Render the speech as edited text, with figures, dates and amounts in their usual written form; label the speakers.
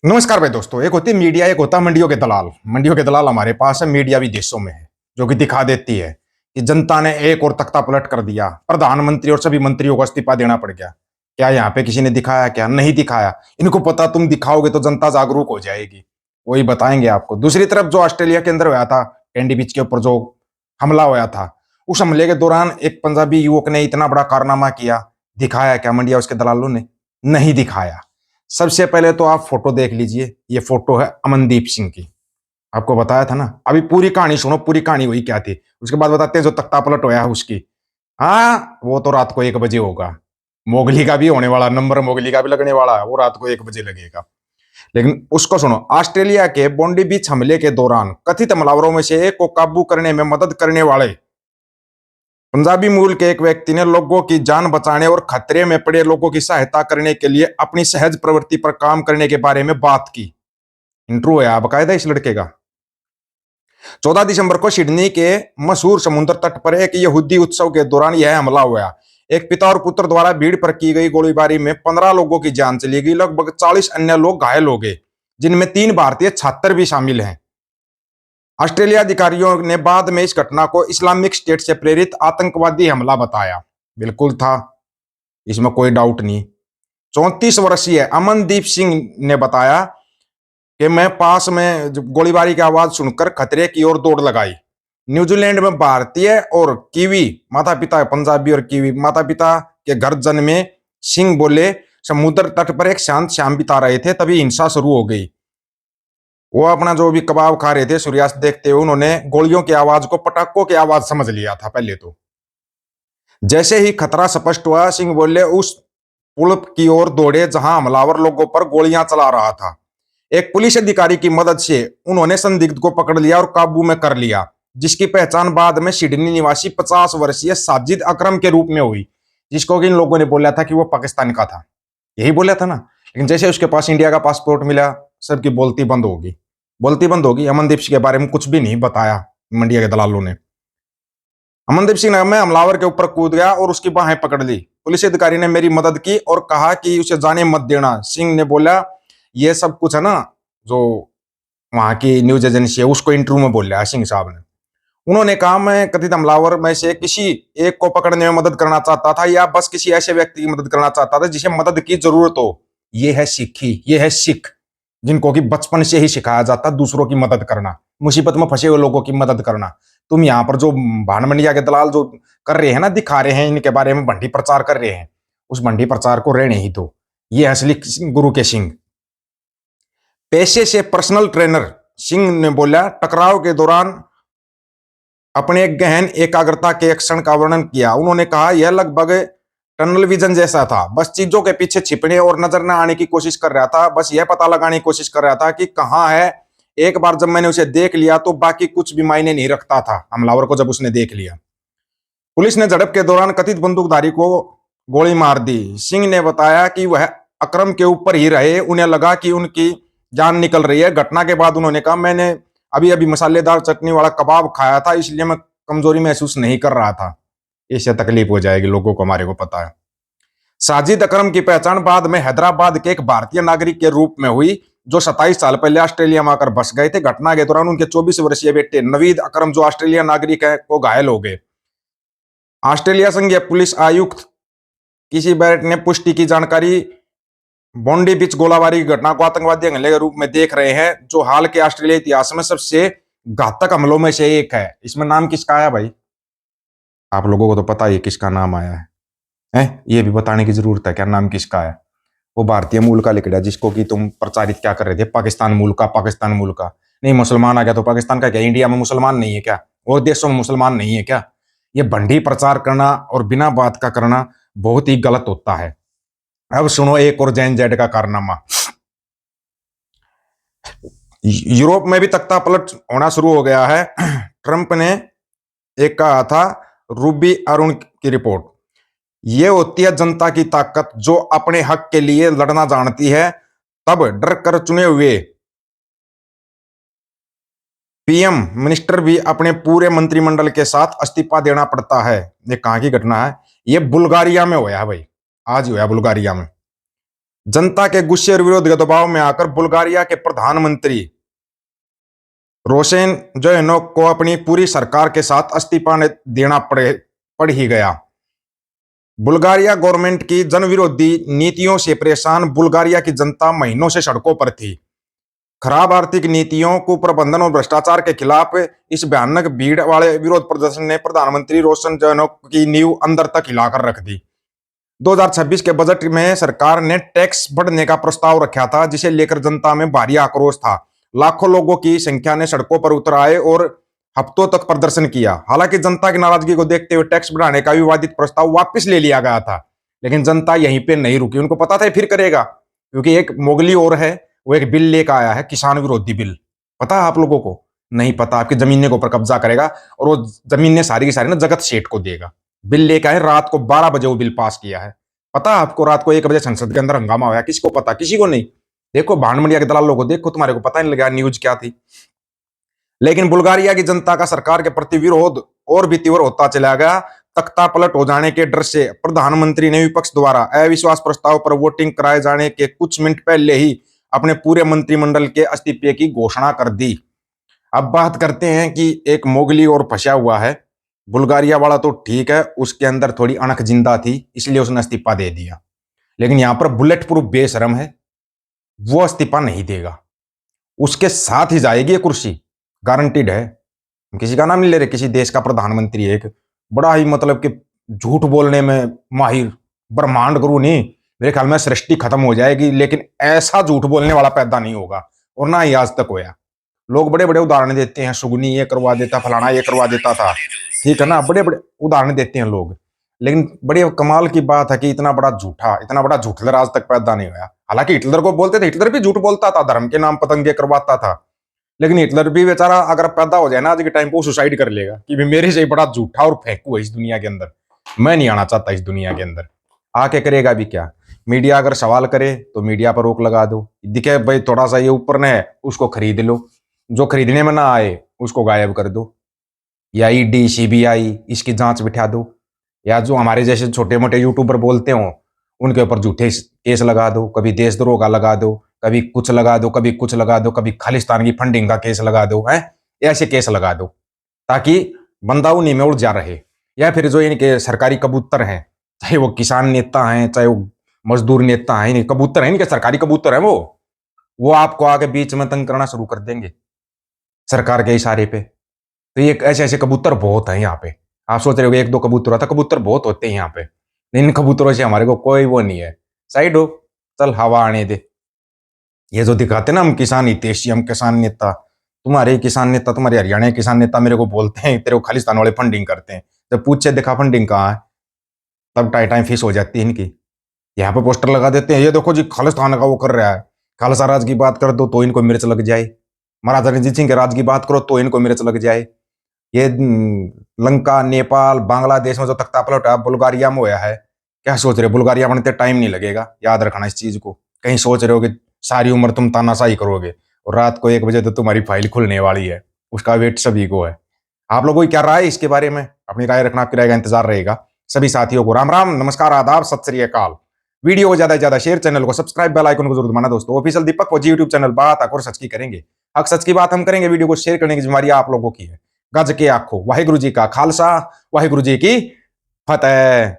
Speaker 1: नमस्कार भाई दोस्तों। एक होती है मीडिया, एक होता है मंडियों के दलाल। मंडियों के दलाल हमारे पास है, मीडिया विदेशों में है, जो कि दिखा देती है कि जनता ने एक और तख्ता पलट कर दिया, प्रधानमंत्री और सभी मंत्रियों को इस्तीफा देना पड़ गया। क्या यहाँ पे किसी ने दिखाया? क्या नहीं दिखाया? इनको पता, तुम दिखाओगे तो जनता जागरूक हो जाएगी, वही बताएंगे आपको। दूसरी तरफ जो ऑस्ट्रेलिया के अंदर हुआ था, कैंडी बीच के ऊपर जो हमला हुआ था, उस हमले के दौरान एक पंजाबी युवक ने इतना बड़ा कारनामा किया, दिखाया क्या मंडिया उसके दलालों ने? नहीं दिखाया। सबसे पहले तो आप फोटो देख लीजिए, ये फोटो है अमनदीप सिंह की। आपको बताया था ना, अभी पूरी कहानी सुनो, पूरी कहानी हुई क्या थी, उसके बाद बताते हैं जो तख्ता पलट होया है उसकी। हाँ, वो तो रात को 1 बजे होगा। मोगली का भी होने वाला, नंबर मोगली का भी लगने वाला है, वो रात को 1 बजे लगेगा। लेकिन उसको सुनो। ऑस्ट्रेलिया के बोंडी बीच हमले के दौरान कथित हमलावरों में से एक को काबू करने में मदद करने वाले पंजाबी मूल के एक व्यक्ति ने लोगों की जान बचाने और खतरे में पड़े लोगों की सहायता करने के लिए अपनी सहज प्रवृत्ति पर काम करने के बारे में बात की। इंटरव्यू है बकायदा इस लड़के का। 14 दिसंबर को सिडनी के मशहूर समुद्र तट पर एक यहूदी उत्सव के दौरान यह हमला हुआ। एक पिता और पुत्र द्वारा भीड़ पर की गई गोलीबारी में 15 लोगों की जान चली गई, लगभग 40 अन्य लोग घायल हो गए, जिनमें 3 भारतीय छात्र भी शामिल हैं। ऑस्ट्रेलिया अधिकारियों ने बाद में इस घटना को इस्लामिक स्टेट से प्रेरित आतंकवादी हमला बताया। बिल्कुल था, इसमें कोई डाउट नहीं। 34 वर्षीय अमनदीप सिंह ने बताया कि मैं पास में गोलीबारी की आवाज सुनकर खतरे की ओर दौड़ लगाई। न्यूजीलैंड में भारतीय और कीवी माता पिता, पंजाबी और कीवी माता पिता के घर जन्मे सिंह बोले, समुद्र तट पर एक शांत शाम बिता रहे थे, तभी हिंसा शुरू हो गई। वो अपना जो भी कबाब खा रहे थे, सूर्यास्त देखते हुए उन्होंने गोलियों की आवाज को पटाखों की आवाज समझ लिया था पहले तो। जैसे ही खतरा स्पष्ट हुआ, सिंह बोले उस पुल की ओर दौड़े जहां हमलावर लोगों पर गोलियां चला रहा था। एक पुलिस अधिकारी की मदद से उन्होंने संदिग्ध को पकड़ लिया और काबू में कर लिया, जिसकी पहचान बाद में सिडनी निवासी 50 वर्षीय साजिद अकरम के रूप में हुई, जिसको कि इन लोगों ने बोला था कि वो पाकिस्तान का था। यही बोला था ना। लेकिन जैसे उसके पास इंडिया का पासपोर्ट मिला, सबकी बोलती बंद होगी। बोलती बंद होगी। अमनदीप सिंह के बारे में कुछ भी नहीं बताया मंडिया के दलालों ने। अमनदीप सिंह में हमलावर के ऊपर कूद गया और उसकी बाहें पकड़ ली। पुलिस अधिकारी ने मेरी मदद की और कहा कि उसे जाने मत देना। सिंह ने बोला, ये सब कुछ है ना, जो वहां की न्यूज एजेंसी है उसको इंटरव्यू में बोल रहा है सिंह साहब ने। उन्होंने कहा, मैं कथित हमलावर में से किसी एक को पकड़ने में मदद करना चाहता था, या बस किसी ऐसे व्यक्ति की मदद करना चाहता था जिसे मदद की जरूरत हो। ये है सिक्खी, ये है सिख, जिनको कि बचपन से ही सिखाया जाता दूसरों की मदद करना, मुसीबत में फंसे हुए लोगों की मदद करना। तुम यहाँ पर जो भान मंडिया के दलाल जो कर रहे हैं ना, दिखा रहे हैं, इनके बारे में भंडी प्रचार कर रहे हैं, उस भंडी प्रचार को रहने ही दो। ये असली गुरु के सिंह। पेशे से पर्सनल ट्रेनर सिंह ने बोला, टकराव के दौरान अपने गहन एकाग्रता के एक क्षण का वर्णन किया। उन्होंने कहा, यह लगभग टनल विजन जैसा था, बस चीजों के पीछे छिपने और नजर न आने की कोशिश कर रहा था, बस यह पता लगाने की कोशिश कर रहा था कि कहाँ है। एक बार जब मैंने उसे देख लिया तो बाकी कुछ भी मायने नहीं रखता था। हमलावर को जब उसने देख लिया। पुलिस ने झड़प के दौरान कथित बंदूकधारी को गोली मार दी। सिंह ने बताया कि वह अकरम के ऊपर ही रहे, उन्हें लगा कि उनकी जान निकल रही है। घटना के बाद उन्होंने कहा, मैंने अभी अभी मसालेदार चटनी वाला कबाब खाया था, इसलिए मैं कमजोरी महसूस नहीं कर रहा था। इससे तकलीफ हो जाएगी लोगों को, हमारे को पता है। साजिद अकरम की पहचान बाद में हैदराबाद के एक भारतीय नागरिक के रूप में हुई, जो 27 साल पहले ऑस्ट्रेलिया में आकर बस गए थे। घटना के दौरान उनके 24 वर्षीय बेटे नवीद अकरम, जो ऑस्ट्रेलिया नागरिक है, को घायल हो गए। ऑस्ट्रेलिया संघीय पुलिस आयुक्त किसी बैरट ने पुष्टि की जानकारी बोंडी बीच गोलाबारी की घटना को आतंकवादी हमले के रूप में देख रहे हैं, जो हाल के ऑस्ट्रेलिया इतिहास में सबसे घातक हमलों में से एक है। इसमें नाम किसका आया भाई? आप लोगों को तो पता ही किसका नाम आया है? ये भी बताने की जरूरत है क्या नाम किसका है? वो भारतीय मूल का लिख दिया, जिसको कि तुम प्रचारित क्या कर रहे थे, पाकिस्तान मूल का, पाकिस्तान मूल का। नहीं, मुसलमान आ गया तो पाकिस्तान का क्या? इंडिया में मुसलमान नहीं है क्या? और देशों में मुसलमान नहीं है क्या? ये भंडी प्रचार करना और बिना बात का करना बहुत ही गलत होता है। अब सुनो एक और जैन जेड का कारनामा। यूरोप में भी तख्ता पलट होना शुरू हो गया है। ट्रंप ने एक कहा था, रूबी अरुण की रिपोर्ट, ये होती है जनता की ताकत, जो अपने हक के लिए लड़ना जानती है। तब डर कर चुने हुए पीएम मिनिस्टर भी अपने पूरे मंत्रिमंडल के साथ इस्तीफा देना पड़ता है। ये कहां की घटना है? ये बुल्गारिया में हुआ है भाई, आज ही हुआ बुल्गारिया में। जनता के गुस्से और विरोध के दबाव में आकर बुल्गारिया के प्रधानमंत्री रोशेन जोएनोक को अपनी पूरी सरकार के साथ देना पड़ ही गया। बुल्गारिया गवर्नमेंट की जनविरोधी नीतियों से परेशान बुल्गारिया की जनता महीनों से सड़कों पर थी। खराब आर्थिक नीतियों, कुप्रबंधन और भ्रष्टाचार के खिलाफ इस भयानक भीड़ वाले विरोध प्रदर्शन ने प्रधानमंत्री रोशन जोएनोक की नींव अंदर तक हिलाकर रख दी। 2026 के बजट में सरकार ने टैक्स बढ़ने का प्रस्ताव रखा था, जिसे लेकर जनता में भारी आक्रोश था। लाखों लोगों की संख्या ने सड़कों पर उतर आए और हफ्तों तक प्रदर्शन किया। हालांकि जनता की नाराजगी को देखते हुए टैक्स बढ़ाने का विवादित प्रस्ताव वापस ले लिया गया था, लेकिन जनता यहीं पे नहीं रुकी। उनको पता था फिर करेगा, क्योंकि एक मोगली और है, वो एक बिल लेकर आया है, किसान विरोधी बिल। पता है आप लोगों को? नहीं पता। आपकी जमीन के ऊपर कब्जा करेगा और वो जमीन सारी की सारी ना जगत सेठ को देगा। बिल लेकर आए, रात को 12 बजे वो बिल पास किया है। पता है आपको? रात को 1 बजे संसद के अंदर हंगामा हुआ। किसको पता? किसी को नहीं। देखो भांड मंडिया के दलालों को देखो, तुम्हारे को पता नहीं लगा न्यूज क्या थी। लेकिन बुल्गारिया की जनता का सरकार के प्रति विरोध और भी तीव्र होता चला गया। तख्ता पलट हो जाने के डर से प्रधानमंत्री ने विपक्ष द्वारा अविश्वास प्रस्ताव पर वोटिंग कराए जाने के कुछ मिनट पहले ही अपने पूरे मंत्रिमंडल के इस्तीफे की घोषणा कर दी। अब बात करते हैं कि एक मोगली और फंसा हुआ है। बुल्गारिया वाला तो ठीक है, उसके अंदर थोड़ी अणख जिंदा थी, इसलिए उसने इस्तीफा दे दिया। लेकिन यहां पर बुलेट प्रूफ बेशरम है, वो इस्तीफा नहीं देगा। उसके साथ ही जाएगी ये कुर्सी, गारंटीड है। किसी का नाम नहीं ले रहे, किसी देश का प्रधानमंत्री है, एक बड़ा ही मतलब कि झूठ बोलने में माहिर, ब्रह्मांड गुरु नहीं। मेरे ख्याल में सृष्टि खत्म हो जाएगी, लेकिन ऐसा झूठ बोलने वाला पैदा नहीं होगा, और ना ही आज तक होया। लोग बड़े बड़े उदाहरण देते हैं, सुगनी ये करवा देता, फलाना ये करवा देता था, ठीक है ना, बड़े बड़े उदाहरण देते हैं लोग। लेकिन बड़े कमाल की बात है कि इतना बड़ा झूठा, इतना बड़ा झूठलर आज तक पैदा नहीं हुआ। हालांकि हिटलर को बोलते थे, हिटलर भी झूठ बोलता था, धर्म के नाम पतंगे करवाता था। लेकिन हिटलर भी बेचारा अगर पैदा हो जाए ना आज के टाइम पे, वो सुसाइड कर लेगा कि मेरे से बड़ा झूठा और फेंकू है इस दुनिया के अंदर, मैं नहीं आना चाहता इस दुनिया के अंदर। आके करेगा भी क्या? मीडिया अगर सवाल करे तो मीडिया पर रोक लगा दो, दिखे भाई थोड़ा सा ये ऊपर ने है, उसको खरीद लो, जो खरीदने में ना आए उसको गायब कर दो, या ईडी सीबीआई इसकी जांच बिठा दो, या जो हमारे जैसे छोटे मोटे यूट्यूबर बोलते हो उनके ऊपर झूठे केस लगा दो, कभी देशद्रोह का लगा दो, कभी कुछ लगा दो, कभी कुछ लगा दो, कभी खालिस्तान की फंडिंग का केस लगा दो, है ऐसे केस लगा दो, ताकि बंदा उन्हीं में उड़ जा रहे। या फिर जो इनके सरकारी कबूतर हैं, चाहे वो किसान नेता हैं, चाहे वो मजदूर नेता हैं, कबूतर हैं, इनके सरकारी कबूतर हैं, वो आपको आके बीच में तंग करना शुरू कर देंगे सरकार के इशारे पे। तो ये ऐसे ऐसे कबूतर बहुत हैं यहाँ पे। आप सोच रहे हो एक दो कबूतर होता, कबूतर बहुत होते हैं यहाँ पे। इन कबूतरों से हमारे को कोई वो नहीं है। साइड हो, चल हवा आने दे। ये जो दिखाते ना हम किसान हितैषी, हम किसान नेता, तुम्हारे किसान नेता, तुम्हारे हरियाणा के किसान नेता मेरे को बोलते हैं तेरे को खालिस्तान वाले फंडिंग करते हैं। जब पूछे देखा फंडिंग कहाँ है, तब टाइम टाइम फीस हो जाती है इनकी। यहाँ पे पोस्टर लगा देते हैं, ये देखो जी खालिस्तान का वो कर रहा है, खालसा राज की बात कर दो तो इनको मिर्च लग जाए, महाराजा रणजीत सिंह के राज की बात करो तो इनको मिर्च लग जाए। ये लंका, नेपाल, बांग्लादेश में जो तख्ता पलट बुल्गारिया में हुआ है, क्या सोच रहे हो बुल्गारिया बनते टाइम नहीं लगेगा? याद रखना इस चीज को। कहीं सोच रहे हो कि सारी उम्र तुम तानाशाही करोगे और रात को 1 बजे तो तुम्हारी फाइल खुलने वाली है, उसका वेट सभी को है। आप लोगों की क्या राय है इसके बारे में? अपनी राय रखना, आपकी राय का इंतजार रहेगा। सभी साथियों को राम राम, नमस्कार, आदाब, सत श्री अकाल। वीडियो को ज्यादा से ज्यादा शेयर, चैनल को सब्सक्राइब, बेल आइकन को जरूर दबाना दोस्तों। ऑफिशियल दीपक फौजी यूट्यूब चैनल, बात और सच की करेंगे, हक सच की बात हम करेंगे। वीडियो को शेयर करने की जिम्मेदारी आप लोगों की है। गज के आखो, वाहिगुरु जी का खालसा, वाहिगुरु जी की फतेह।